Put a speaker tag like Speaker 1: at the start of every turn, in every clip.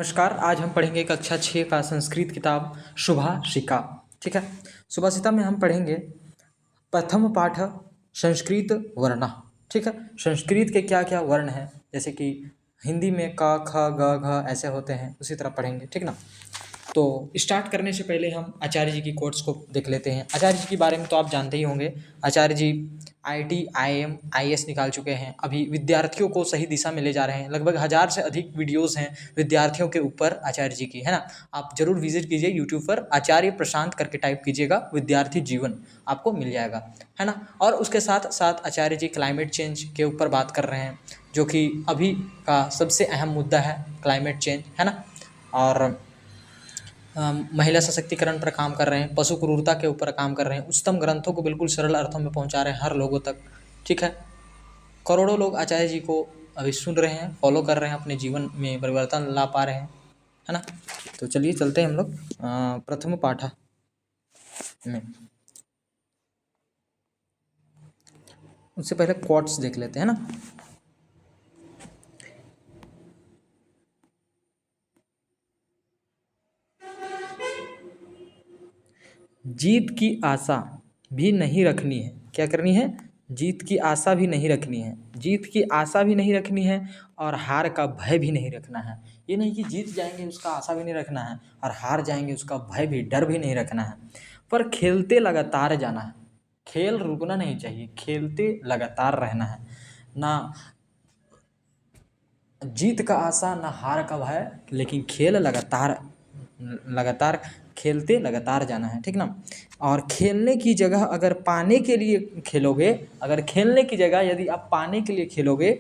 Speaker 1: नमस्कार। आज हम पढ़ेंगे कक्षा 6 का संस्कृत किताब सुभाषिका। ठीक है। सुभाषिता में हम पढ़ेंगे प्रथम पाठ संस्कृत वर्ण। ठीक है। संस्कृत के क्या क्या वर्ण हैं, जैसे कि हिंदी में क ख ग घ ऐसे होते हैं, उसी तरह पढ़ेंगे। ठीक ना। तो स्टार्ट करने से पहले हम आचार्य जी की कोट्स को देख लेते हैं। आचार्य जी के बारे में तो आप जानते ही होंगे। आचार्य जी आईआईटी, आईएएम, आईएएस निकाल चुके हैं। अभी विद्यार्थियों को सही दिशा में ले जा रहे हैं। लगभग 1000 से अधिक वीडियोस हैं विद्यार्थियों के ऊपर आचार्य जी की, है ना। आप जरूर विजिट कीजिए यूट्यूब पर, आचार्य प्रशांत करके टाइप कीजिएगा, विद्यार्थी जीवन आपको मिल जाएगा, है ना। और उसके साथ साथ आचार्य जी क्लाइमेट चेंज के ऊपर बात कर रहे हैं, जो कि अभी का सबसे अहम मुद्दा है, क्लाइमेट चेंज, है ना। और महिला सशक्तिकरण पर काम कर रहे हैं, पशु क्रूरता के ऊपर काम कर रहे हैं, उच्चतम ग्रंथों को बिल्कुल सरल अर्थों में पहुंचा रहे हैं हर लोगों तक। ठीक है। करोड़ों लोग आचार्य जी को अभी सुन रहे हैं, फॉलो कर रहे हैं, अपने जीवन में परिवर्तन ला पा रहे हैं, है ना। तो चलिए चलते हैं हम लोग प्रथम पाठ में। उससे पहले क्वोट्स देख लेते हैं ना। जीत की आशा भी नहीं रखनी है। क्या करनी है? जीत की आशा भी नहीं रखनी है। जीत की आशा भी नहीं रखनी है और हार का भय भी नहीं रखना है। ये नहीं कि जीत जाएंगे उसका आशा भी नहीं रखना है और हार जाएंगे उसका भय भी, डर भी नहीं रखना है, पर खेलते लगातार जाना है। खेल रुकना नहीं चाहिए, खेलते लगातार रहना है। ना जीत का आशा ना हार का भय, लेकिन खेल लगातार लगातार खेलते लगातार जाना है। ठीक ना। और खेलने की जगह अगर पाने के लिए खेलोगे, अगर खेलने की जगह यदि आप पाने के लिए खेलोगे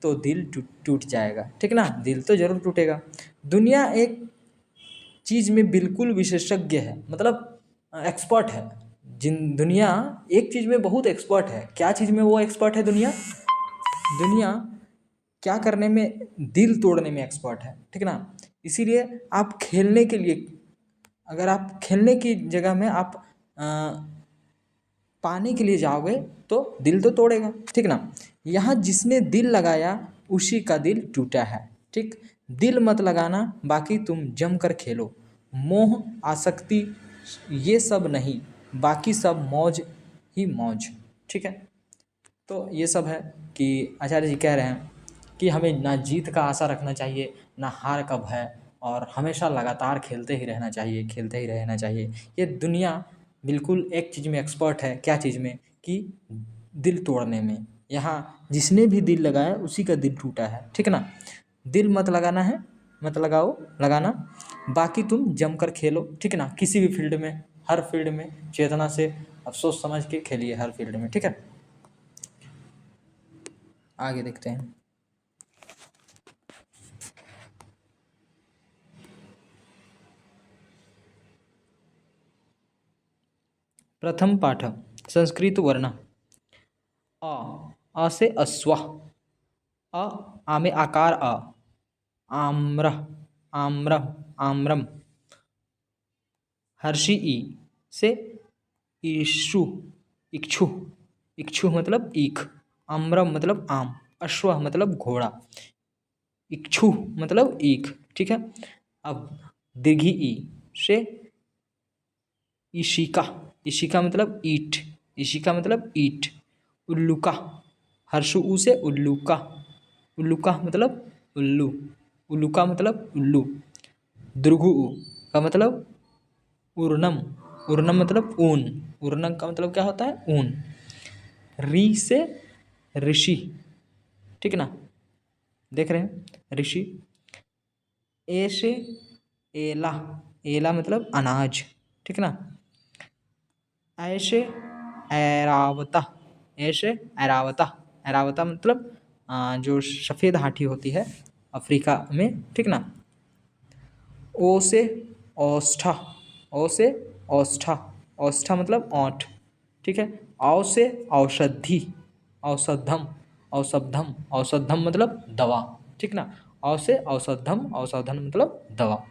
Speaker 1: तो दिल टूट जाएगा। ठीक ना। दिल तो जरूर टूटेगा। दुनिया एक चीज़ में बिल्कुल विशेषज्ञ है, मतलब एक्सपर्ट है। दुनिया एक चीज़ में बहुत एक्सपर्ट है। क्या चीज़ में वो एक्सपर्ट है? दुनिया दुनिया क्या करने में? दिल तोड़ने में एक्सपर्ट है। ठीक ना। इसीलिए आप खेलने के लिए, अगर आप खेलने की जगह में आप पाने के लिए जाओगे तो दिल तो तोड़ेगा। ठीक ना। यहाँ जिसने दिल लगाया उसी का दिल टूटा है। ठीक। दिल मत लगाना, बाकी तुम जम कर खेलो। मोह, आसक्ति ये सब नहीं, बाकी सब मौज ही मौज। ठीक है। तो ये सब है कि आचार्य जी कह रहे हैं कि हमें ना जीत का आशा रखना चाहिए, ना हार का भय, और हमेशा लगातार खेलते ही रहना चाहिए, खेलते ही रहना चाहिए। ये दुनिया बिल्कुल एक चीज़ में एक्सपर्ट है। क्या चीज़ में? कि दिल तोड़ने में। यहाँ जिसने भी दिल लगाया उसी का दिल टूटा है। ठीक ना। दिल मत लगाना है, मत लगाओ लगाना, बाकी तुम जमकर खेलो। ठीक ना। किसी भी फील्ड में, हर फील्ड में चेतना से, अफसोस समझ के खेलिए हर फील्ड में। ठीक है। आगे देखते हैं। प्रथम पाठ संस्कृत वर्ण। अ, अ से अश्व, अ, आ में आकार अ, आम्र, आम्र, आम्रम। हर्षि ई से ईशु, इक्षु, इक्षु मतलब ईख, आम्रम मतलब आम, अश्व मतलब घोड़ा, इक्षु मतलब ईख। ठीक है। अब दीर्घी ई से इशिका, इशिका मतलब ईट, इशिका मतलब ईट। उल्लुका, हर्षु ऊ से उल्लुका, उल्लुका मतलब उल्लू, उल्लुका मतलब उल्लू। दृघु ऊ का मतलब उर्नम, उर्नम मतलब ऊन, उर्नम का मतलब क्या होता है? ऊन। री से ऋषि। ठीक ना। देख रहे हैं ऋषि। ए से एला, एला मतलब अनाज। ठीक ना। ऐसे ऐरावता, ऐसे ऐरावता, ऐरावता मतलब जो सफ़ेद हाथी होती है अफ्रीका में। ठीक ना। ओ से औष्ठा, ओ से औष्ठा, औष्ठा मतलब ओंठ। ठीक है। औ से औषधि, औषधम, औषधम, औषधम मतलब दवा। ठीक ना। औ से औषधम, औषधन मतलब दवा।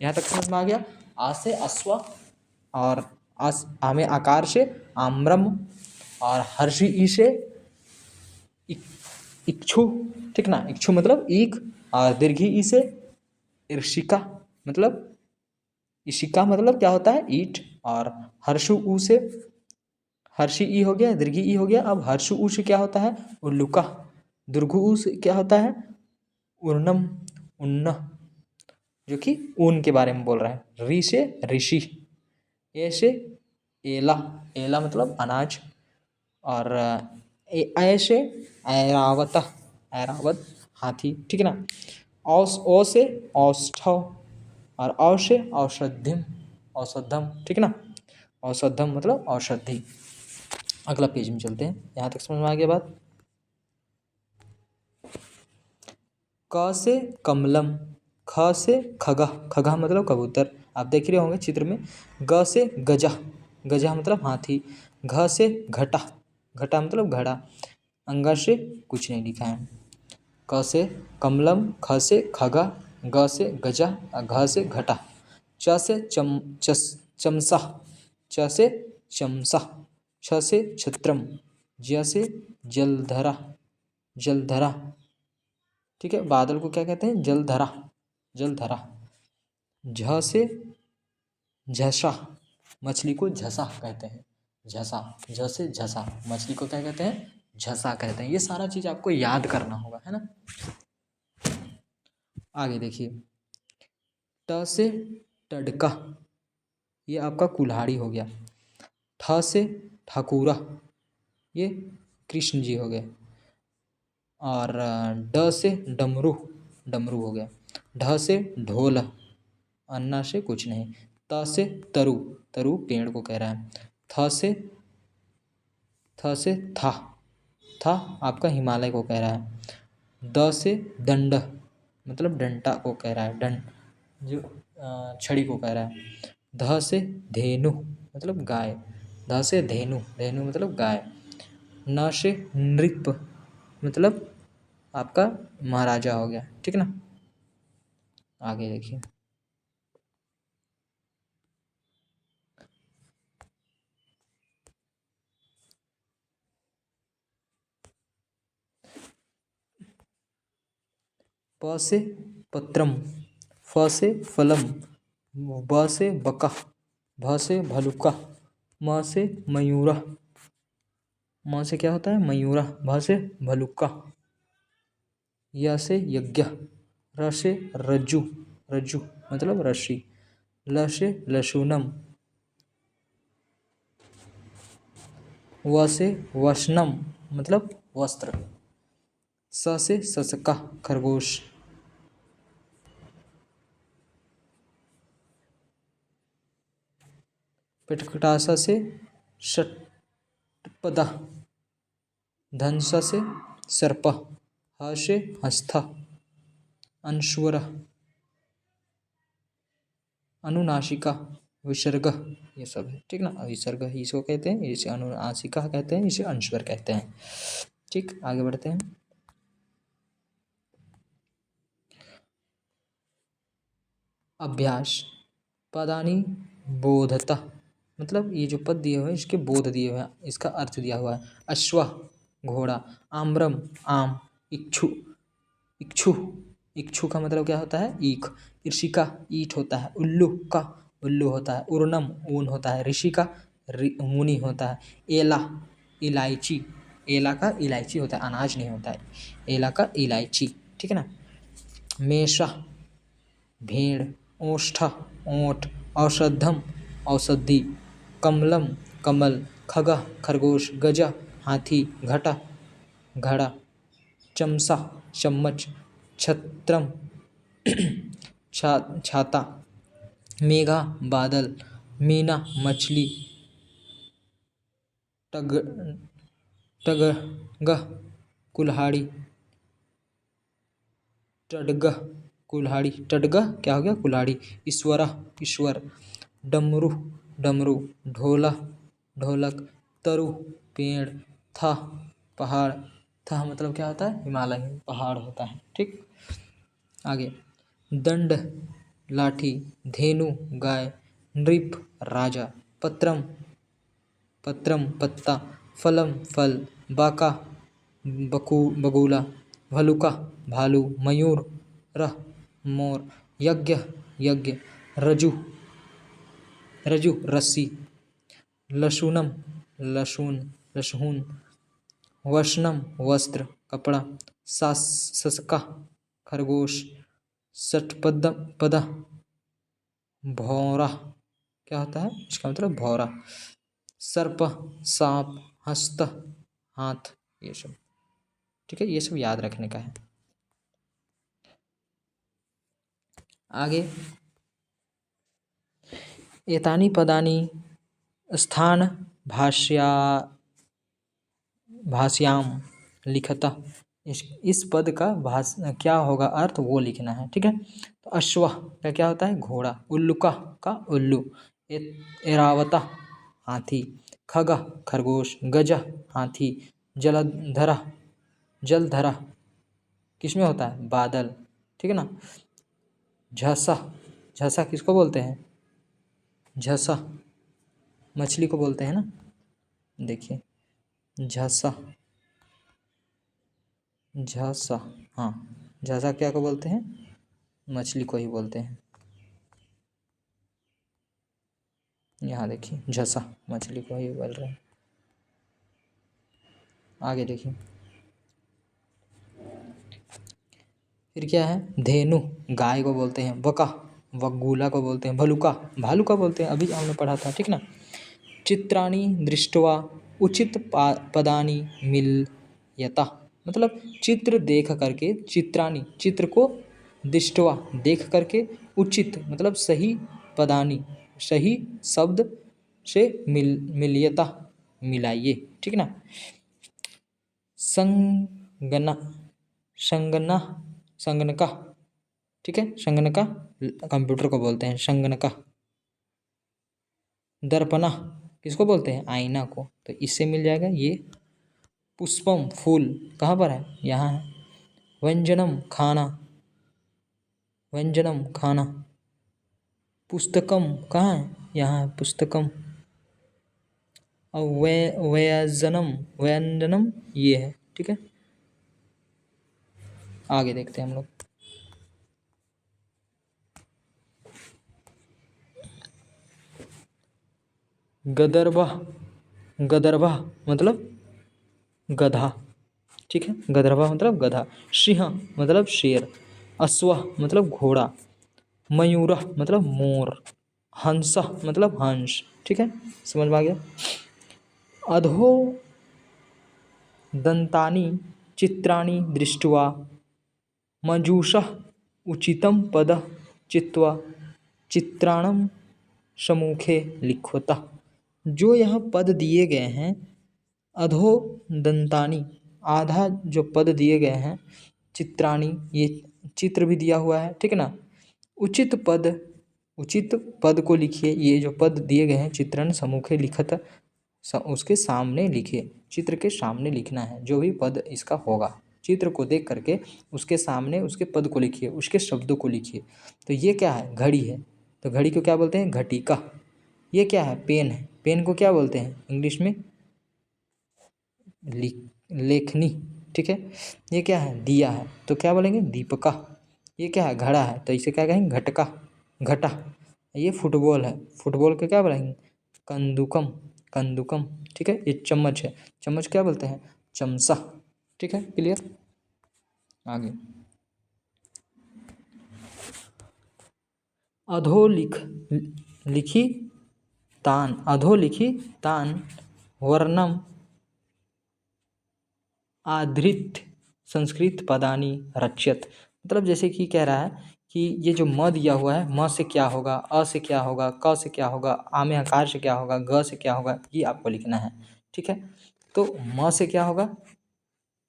Speaker 1: यहाँ तक समझ में आ गया। आ से अश्व, और आ में आकार से आम्रम, और हर्षि ई से इक्षु। ठीक ना। इक्षु मतलब ईख, और दीर्घी ई से ईर्षिका मतलब, ईशिका मतलब क्या होता है, ईट। और हर्षु ऊ से, हर्षी ई हो गया, दीर्घी ई हो गया। अब हर्षु ऊ से क्या होता है, उल्लुका। दुर्घु ऊ से क्या होता है, उर्नम, उन्न, जो कि ऊन के बारे में बोल रहा है। री से ऋषि, ए से एला, एला मतलब अनाज। और ऐ से ऐरावत, ऐरावत हाथी, ठीक है ना। ओ से औष्ठव, और औ से औषधिम, औषधम, ठीक है ना। औषधम मतलब औषधि। अगला पेज में चलते हैं, यहाँ तक समझ में आ गया बात। क से कमलम, ख से खगा, खगा मतलब कबूतर, आप देख रहे होंगे चित्र में। ग से गजा, गजा मतलब हाथी। घ से घटा, घटा मतलब घड़ा। अंगा से कुछ नहीं लिखा है। क से कमलम, ख से खगा, ग से गजा, घ से घटा। च से चमसा, च से चमसा। छ से छत्रम, ज से जलधरा, जलधरा, ठीक है। बादल को क्या कहते हैं, जलधरा, जलधरा। झ से झसा, मछली को झसा कहते हैं, झसा। झ से झसा, मछली को क्या कहते हैं, झसा कहते हैं। ये सारा चीज आपको याद करना होगा, है ना। आगे देखिए, ट से टडका, ये आपका कुल्हाड़ी हो गया। ठ से ठाकुरा, ये कृष्ण जी हो गए। और ड से डमरू, डमरू हो गया। ढ से ढोल, अन्ना से कुछ नहीं। त से तरु, तरु पेड़ को कह रहा है। थ से था, था आपका हिमालय को कह रहा है। द से दंड मतलब डंडा को कह रहा है, दंड जो छड़ी को कह रहा है। ध से धेनु मतलब गाय, ध से धेनु, धेनु मतलब गाय। न से नृप मतलब आपका महाराजा हो गया, ठीक है ना। आगे देखिए, प से पत्रम, फ से फलम, ब से बका, भ से भलुका, म से मयूरा, म से क्या होता है, मयूरा। भ से भलुका। य से यज्ञ, र से रज्जु, रज्जु मतलब रस्सी। ल से लशुनम, व से वशनम मतलब वस्त्र। स से ससका खरगोश। पिटकटासा से षटपदा। धनसा से सर्प। ह से हस्ता, अंश्वर, अनुनासिका, विसर्ग, ये सब है, ठीक ना। विसर्ग इसको कहते हैं, इसे अनुनासिका कहते हैं, इसे अंश्वर कहते हैं। ठीक, आगे बढ़ते हैं। अभ्यास, पदानी बोधता मतलब ये जो पद दिए हुए हैं इसके बोध दिए हुए हैं, इसका अर्थ दिया हुआ है। अश्व घोड़ा, आम्रम आम, इक्षु, इक्षु, इक्षु का मतलब क्या होता है, ईख। ऋषिका ईट होता है। उल्लू का उल्लू होता है। उर्नम ऊन होता है। ऋषि का मुनि होता है। एला इलायची, एला का इलायची होता है, अनाज नहीं होता है। एला का इलायची, ठीक है ना। मेषा भेड़। ओष्ठ ओंठ। औषधम औषधि। कमलम कमल। खगा खरगोश। गजा हाथी। घटा घड़ा। चमसा चम्मच। छत्रम छाता। मेघा बादल। मीना मछली। टग टगगह कुल्हाड़ी। टडगह कुल्हाड़ी। टडगह क्या हो गया, कुल्हाड़ी। ईश्वरा ईश्वर। डमरू डमरू। ढोला ढोलक। तरु पेड़। था पहाड़। था मतलब क्या होता है, हिमालय में पहाड़ होता है, ठीक। आगे, दंड लाठी। धेनु गाय। नृप राजा। पत्रम पत्रम पत्ता। फलम फल। बाका बकू बगुला। भलुका भालू। मयूर रह मोर। यज्ञ यज्ञ, रजु रजु रस्सी, लशुनम लशून लशहून, वशनम वस्त्र कपड़ा, ससका खरगोश, षटपद भौरा, क्या होता है इसका मतलब भौरा, सर्प सांप, हस्त हाथ, ये सब। ठीक है, ये सब याद रखने का है। आगे, एतानी पदानी स्थान भाष्याम लिखता, इस पद का क्या होगा अर्थ वो लिखना है। ठीक है, तो अश्व का क्या होता है घोड़ा, उल्लुका का उल्लू, एरावता हाथी, खग खरगोश, गज हाथी, जलधरा जलधरा किसमें होता है बादल। ठीक है ना, झसा झसा किसको बोलते हैं, झसा मछली को बोलते हैं ना, देखिए झसा झसा, हाँ झसा क्या को बोलते हैं, मछली को ही बोलते हैं। यहाँ देखिए झसा मछली को ही बोल रहे हैं। आगे देखिए, फिर क्या है, धेनु गाय को बोलते हैं, वका वगुला को बोलते हैं, भलुका भालू का बोलते हैं, अभी हमने पढ़ा था। ठीक ना, चित्राणि दृष्ट्वा उचित पदानि मिलयता, मतलब चित्र देख करके, चित्राणि चित्र को, दृष्ट्वा देख करके, उचित मतलब सही, पदानि सही शब्द से मिलयता मिलाइए। ठीक ना, संगना संगना संगनका, ठीक है, संगनका कंप्यूटर को बोलते हैं संगनका, दर्पणा किसको बोलते हैं आईना को, तो इससे मिल जाएगा ये। पुष्पम फूल कहाँ पर है, यहाँ है। व्यंजनम खाना, व्यंजनम खाना, पुस्तकम कहाँ है, यहाँ है पुस्तकम, और व्यंजनम व्यंजनम ये है। ठीक है, आगे देखते हैं हम लोग। गदर्भा गदर्भा मतलब गधा, ठीक है, गदर्भा मतलब गधा, सिंह मतलब शेर, अश्व मतलब घोड़ा, मयूर मतलब मोर, हंस मतलब हंस। ठीक है, समझ में आ गया। अधो दंतानि चित्राणि दृष्ट्वा मजूषः उचितं पद चित्वा चित्राणं सम्मुखे लिखता, जो यह पद दिए गए हैं, अधो दंतानी आधा जो पद दिए गए हैं, चित्राणी ये चित्र भी दिया हुआ है। ठीक है ना, उचित पद को लिखिए, ये जो पद दिए गए हैं, चित्रण सम्मुखे लिखत, उसके सामने लिखिए, चित्र के सामने लिखना है जो भी पद इसका होगा, चित्र को देख करके उसके सामने उसके पद को लिखिए, उसके शब्दों को लिखिए। तो ये क्या है, घड़ी है, तो घड़ी को क्या बोलते हैं घटिका। ये क्या है, पेन है, पेन को क्या बोलते हैं इंग्लिश में लेखनी। ठीक है, ये क्या है दिया है, तो क्या बोलेंगे दीपका। ये क्या है घड़ा है, तो इसे क्या कहेंगे घटका घटा। ये फुटबॉल है, फुटबॉल को क्या बोलेंगे कंदुकम कंदुकम। ठीक है, ये चम्मच है, चम्मच क्या बोलते हैं चमचा। ठीक है, क्लियर। आगे, लिखी तान वर्णम आधृत संस्कृत पदानी रच्यत, मतलब जैसे कि कह रहा है कि ये जो म दिया हुआ है, म से क्या होगा, अ से क्या होगा, क से क्या होगा, आ में आकार से क्या होगा, ग से क्या होगा, ये आपको लिखना है। ठीक है, तो म से क्या होगा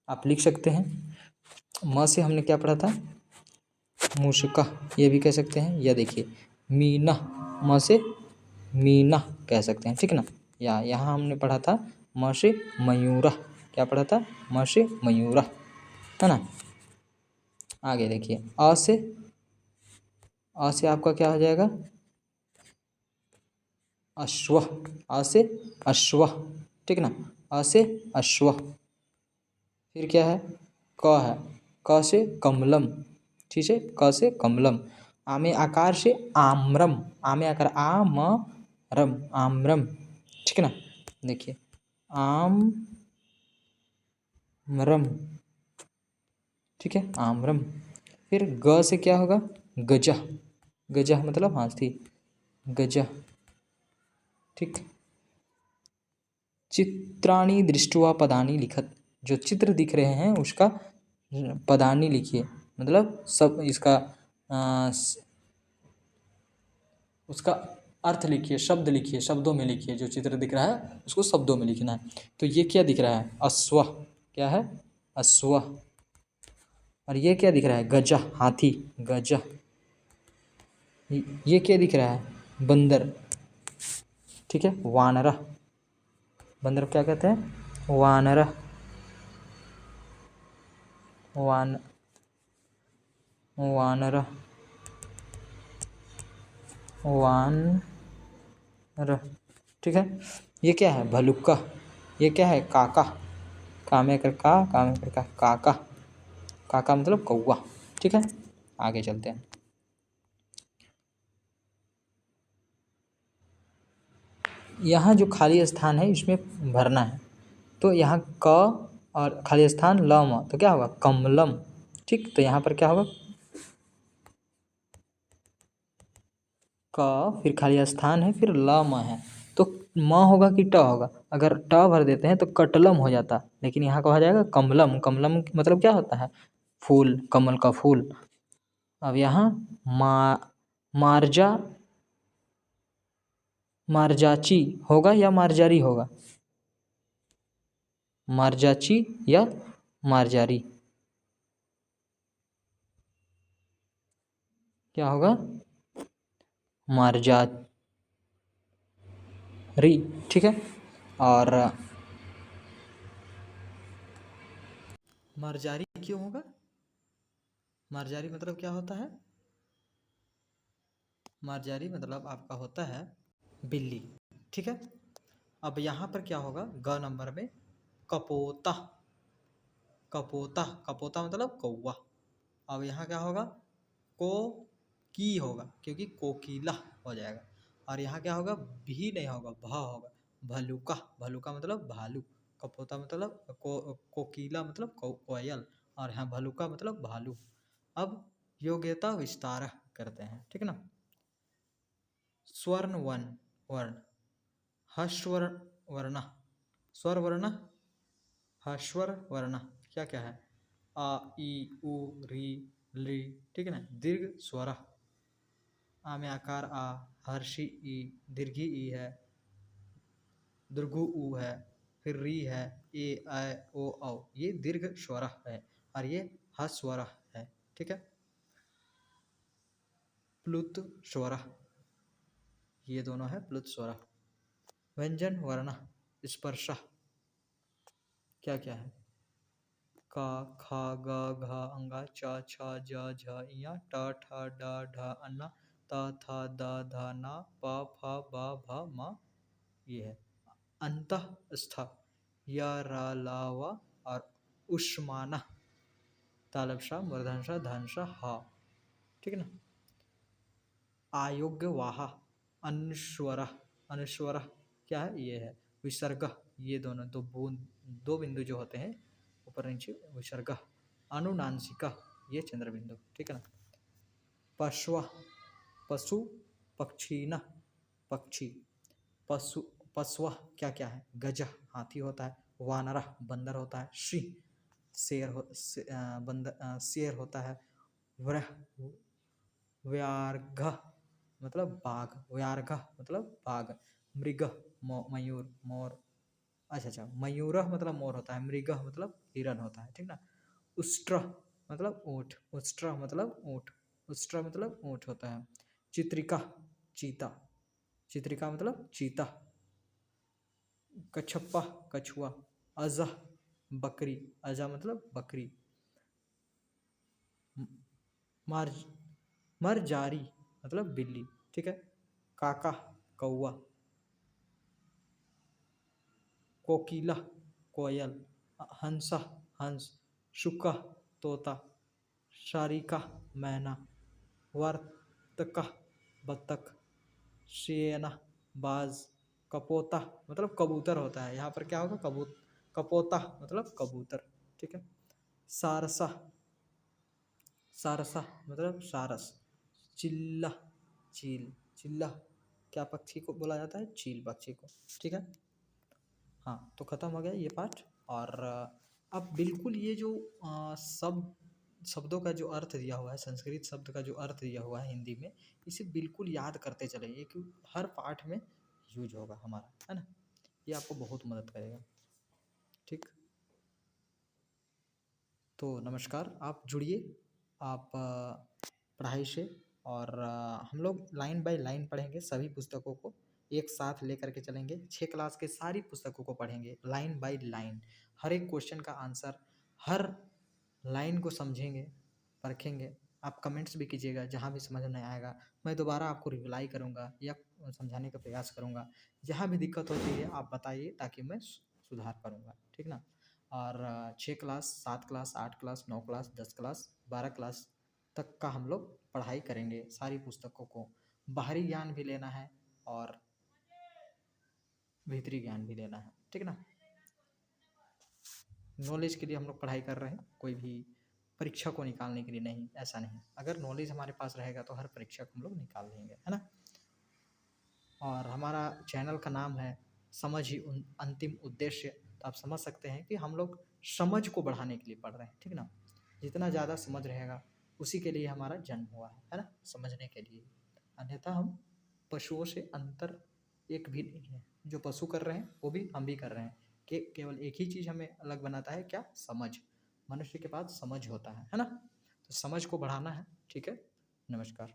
Speaker 1: आप लिख सकते हैं, म से हमने क्या पढ़ा था मूषिका, ये भी कह सकते हैं, या देखिए मीना, म से मीना कह सकते हैं। ठीक है ना, या यहाँ हमने पढ़ा था म से मयूरा, क्या पढ़ा था म से मयूरा, है ना। आगे देखिए अ से आपका क्या हो जाएगा अश्व, अ से अश्व। ठीक ना, अ से अश्व। फिर क्या है, क से कमलम, ठीक है, क से कमलम। आमे आकार से आम्रम, आमे आकार आमरम, आम्रम, ठीक है ना। देखिए आमरम, ठीक है, आम्रम। फिर ग से क्या होगा, गजा, गजा मतलब हाथी, गजा, ठीक। चित्राणी दृष्ट्वा पदानी लिखत, जो चित्र दिख रहे हैं उसका पदानी लिखिए, मतलब सब इसका उसका अर्थ लिखिए, शब्द लिखिए, शब्दों में लिखिए, जो चित्र दिख रहा है उसको शब्दों में लिखना है। तो ये क्या दिख रहा है, अश्व, क्या है, अश्व। और ये क्या दिख रहा है, गजा, हाथी, गजा। ये क्या दिख रहा है, बंदर, ठीक है, वानरा, बंदर क्या कहते हैं, वानरा, वान वानरा, वानर, ठीक है। ये क्या है, भलुक्का, ये क्या है, काका, कामे कर का, कामे कर का, काका, काका मतलब कौवा, ठीक है। आगे चलते हैं। यहाँ जो खाली स्थान है इसमें भरना है। तो यहाँ क और खाली स्थान लम, तो क्या होगा, कमलम, ठीक। तो यहाँ पर क्या होगा, क, फिर खाली स्थान है, फिर ल म है, तो म होगा कि ट होगा, अगर ट भर देते हैं तो कटलम हो जाता, लेकिन यहाँ कहा जाएगा कमलम, कमलम मतलब क्या होता है, फूल, कमल का फूल। अब यहाँ मा मार्जा, मार्जाची होगा या मार्जारी होगा, मार्जाची या मार्जारी, क्या होगा, मार्जारी, ठीक है। और मार्जारी क्यों होगा, मार्जारी मतलब क्या होता है, मार्जारी मतलब आपका होता है बिल्ली, ठीक है। अब यहाँ पर क्या होगा, ग नंबर में कपोता, कपोता, कपोता मतलब कौवा। अब यहाँ क्या होगा, को की होगा, क्योंकि कोकिला हो जाएगा। और यहाँ क्या होगा, भी नहीं होगा, भ होगा, भलुका, भलुका मतलब भालू, कपोता मतलब कोकिला मतलब कोयल, और यहाँ भलुका मतलब भालू। अब योग्यता विस्तार करते हैं, ठीक है ना। स्वर्ण वन, वर्ण, हस्वर वर्ण, स्वर वर्ण, हस्वर वर्ण, क्या क्या है, आ ई उ री ली, ठीक है ना। दीर्घ स्वर, आ में आकार आ, हर्षी ई, दीर्घी ई है, दीर्घु उ है, फिर री है, ए ऐ ओ औ, ये दीर्घ स्वर है, और ये हस्वर है, ठीक है। प्लुत स्वर, ये दोनों है प्लुत स्वर। व्यंजन वर्ण, स्पर्श, क्या क्या है, का, खा, ग, घ, अंगा, च, छ, ज, झ, इया, ट, ठ, ड, ढ, अन्ना, त, थ, द, ध, न, प, फ, ब, भ, म, ये है। अंतःस्थ, य, र, ल, व, और उष्माना, तालव्य मूर्धन्य धनुष ह, ठीक है ना। अयोग्य वाह, अनुस्वर, अनुस्वर क्या है, ये है। विसर्ग, ये दोनों दो बूंद, दो बिंदु जो होते हैं ऊपर नीचे, विसर्ग। अनुनासिका, ये चंद्र बिंदु, ठीक है ना। पशु, पशु, पक्षी न, पक्षी, पशु, पशु क्या क्या है, गज, हाथी होता है, वानरा, बंदर होता है, सिंह, शेर बंदर, शेर होता है, व्रह, व्याघ्र मतलब बाघ, व्याघ्र मतलब बाघ, मृग, मयूर, मोर, अच्छा, मयूर मतलब मोर होता है, मृग मतलब हिरण होता है, ठीक ना। उष्ट्र मतलब ऊँट, उष्ट्र मतलब ऊँट, उष्ट्र मतलब ऊँट होता है। चित्रिका, चीता, चित्रिका मतलब चीता। कछप्पा, कछुआ। अजह, बकरी, अजा मतलब बकरी। मार मरजारी मतलब बिल्ली, ठीक है। काका, कौवा। कोकिला, कोयल। हंसा, हंस। शुका, तोता। शारिका, मैना। वर्त तकह बत्तख, शेना बाज, कपोता मतलब कबूतर होता है, यहाँ पर क्या होगा कपोता मतलब कबूतर, ठीक है। सारसा, सारसा मतलब सारस, चिल्ला, चील, चिल्ला क्या पक्षी को बोला जाता है, चील पक्षी को, ठीक है। हाँ तो ख़त्म हो गया ये पाठ। और अब बिल्कुल ये जो शब्दों का जो अर्थ दिया हुआ है, संस्कृत शब्द का जो अर्थ दिया हुआ है हिंदी में, इसे बिल्कुल याद करते चलेंगे क्योंकि हर पाठ में यूज होगा हमारा, है ना। ये आपको बहुत मदद करेगा, ठीक। तो नमस्कार, आप जुड़िए आप पढ़ाई से। और हम लोग लाइन बाय लाइन पढ़ेंगे, सभी पुस्तकों को एक साथ लेकर के चलेंगे, 6 क्लास के सारी पुस्तकों को पढ़ेंगे लाइन बाय लाइन, हर एक क्वेश्चन का आंसर, हर लाइन को समझेंगे, परखेंगे। आप कमेंट्स भी कीजिएगा, जहाँ भी समझ नहीं आएगा मैं दोबारा आपको रिप्लाई करूँगा या समझाने का प्रयास करूँगा। जहाँ भी दिक्कत होती है आप बताइए ताकि मैं सुधार करूँगा, ठीक ना। और 6 class, 7 class, 8 class, 9 class, 10 class, 12 class तक का हम लोग पढ़ाई करेंगे सारी पुस्तकों को। बाहरी ज्ञान भी लेना है और भीतरी ज्ञान भी लेना है, ठीक ना। नॉलेज के लिए हम लोग पढ़ाई कर रहे हैं, कोई भी परीक्षा को निकालने के लिए नहीं, ऐसा नहीं। अगर नॉलेज हमारे पास रहेगा तो हर परीक्षा को हम लोग निकाल लेंगे, है ना। और हमारा चैनल का नाम है समझ ही अंतिम उद्देश्य, तो आप समझ सकते हैं कि हम लोग समझ को बढ़ाने के लिए पढ़ रहे हैं, ठीक ना। जितना ज़्यादा समझ रहेगा उसी के लिए हमारा जन्म हुआ है ना, समझने के लिए। अन्यथा हम पशुओं से अंतर एक भी नहीं है, जो पशु कर रहे हैं वो भी हम भी कर रहे हैं, कि केवल एक ही चीज़ हमें अलग बनाता है, क्या, समझ। मनुष्य के पास समझ होता है ना। तो समझ को बढ़ाना है, ठीक है। नमस्कार।